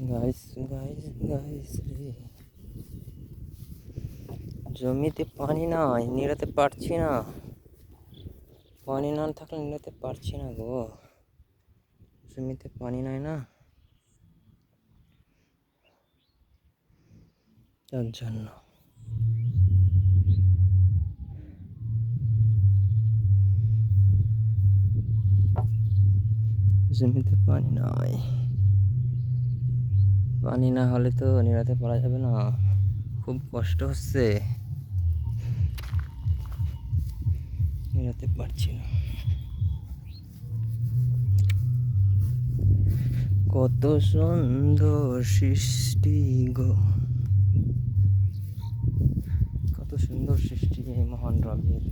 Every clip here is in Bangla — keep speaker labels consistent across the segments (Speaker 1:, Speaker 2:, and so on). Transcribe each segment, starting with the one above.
Speaker 1: গাইস গাইস গাইস রে, জমিতে পানি নাই, নিড়াতে পারছি না। পানি না থাকলে নিড়াতে পারছি না গো। জমিতে পানি নাই না, তার জন্য। জমিতে পানি নাই, পানি না হলে তো নিড়াতে পারা যাবে না। খুব কষ্ট হচ্ছে, নিড়াতে পারছি না। কত সুন্দর সৃষ্টি গো, কত সুন্দর সৃষ্টি এই মহান রবের,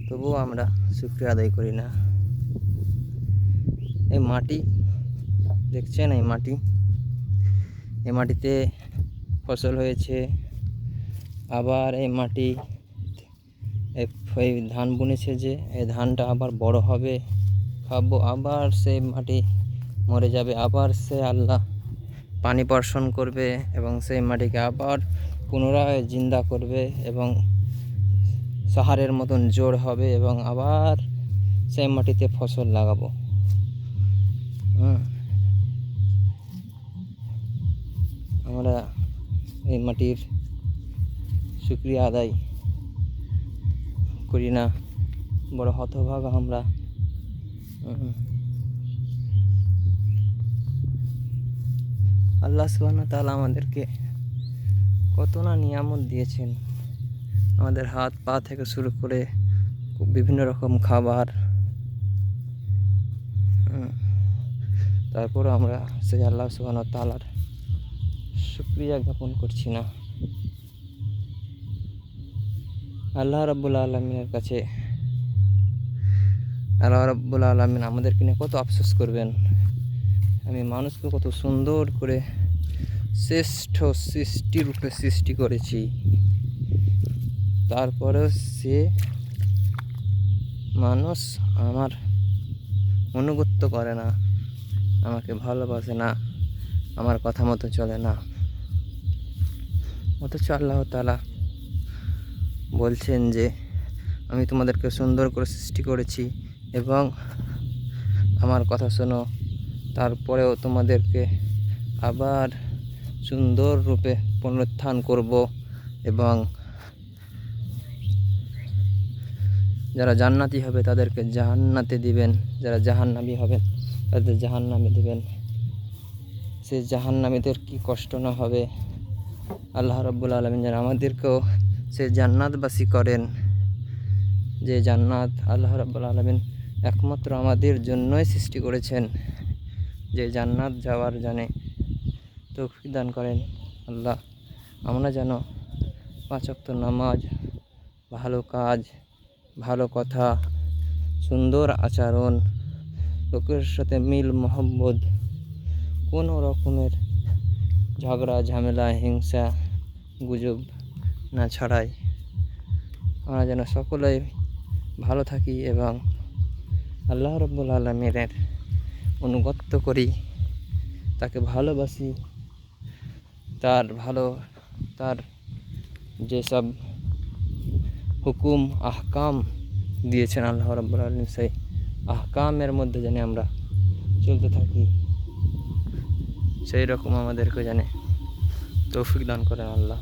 Speaker 1: তবুও আমরা শুকরিয়া আদায় করি না। এই মাটি দেখছেন, এই মাটিতে ফসল হয়েছে। আবার এই মাটি এই ধান বুনেছে, যে এই ধানটা আবার বড় হবে, খাবো। আবার সেই মাটি মরে যাবে, আবার সে আল্লাহ পানি বর্ষণ করবে এবং সেই মাটিকে আবার পুনরায় জিন্দা করবে এবং সাহারের মতন জোর হবে এবং আবার সেই মাটিতে ফসল লাগাবো। আমরা এই মাটির শুকরিয়া আদায় করি না, বড় হতভাগা আমরা। আল্লাহ সুবহানাহু ওয়া তাআলা আমাদেরকে কত না নিয়ামত দিয়েছেন, আমাদের হাত পা থেকে শুরু করে বিভিন্ন রকম খাবার। তারপরও আমরা সেই আল্লাহ সুবহানাহু ওয়া তাআলার শুকরিয়া জ্ঞাপন করছি না। আল্লাহ রাব্বুল আলামিনের কাছে আল্লাহ রাব্বুল আলামিন আমাদেরকে নিয়ে কত আফসোস করবেন। আমি মানুষকে কত সুন্দর করে শ্রেষ্ঠ সৃষ্টিরূপে সৃষ্টি করেছি, তারপরেও সে মানুষ আমার অনুগত্য করে না, আমাকে ভালোবাসে না, আমার কথা মতো চলে না। অথচ আল্লাহ তাআলা বলছেন যে আমি তোমাদেরকে সুন্দর করে সৃষ্টি করেছি এবং আমার কথা শোনো, তারপরেও তোমাদেরকে আবার সুন্দর রূপে পুনরুত্থান করব এবং যারা জান্নাতি হবে তাদেরকে জান্নাতে দিবেন, যারা জাহান্নামী হবে তাদের জাহান্নামে দিবেন। সে জাহান্নামীদের কি কষ্ট না হবে। আল্লাহ রাব্বুল আলামিন যেন আমাদেরকেও সে জান্নাতবাসী করেন, যে জান্নাত আল্লাহ রাব্বুল আলামিন একমাত্র আমাদের জন্যই সৃষ্টি করেছেন, যে জান্নাত যাওয়ার জন্যে তৌফিক দান করেন আল্লাহ। আমরা যেন 5 ওয়াক্ত নামাজ, ভালো কাজ, ভালো কথা, সুন্দর আচরণ, লোকের সাথে মিল মহব্বত, কোনো রকমের ঝগড়া ঝামেলা হিংসা গুজব না ছড়াই। আমরা যেন সকলেই ভালো থাকি এবং আল্লাহ রাব্বুল আলামিনের অনুগত্য করি, তাকে ভালোবাসি। তার যেসব হুকুম আহকাম দিয়েছেন আল্লাহ রাব্বুল আলামিন, সেই আহকামের মধ্যে যেন আমরা চলতে থাকি, সেই রকম আমাদেরকে যেন তৌফিক দান করেন আল্লাহ।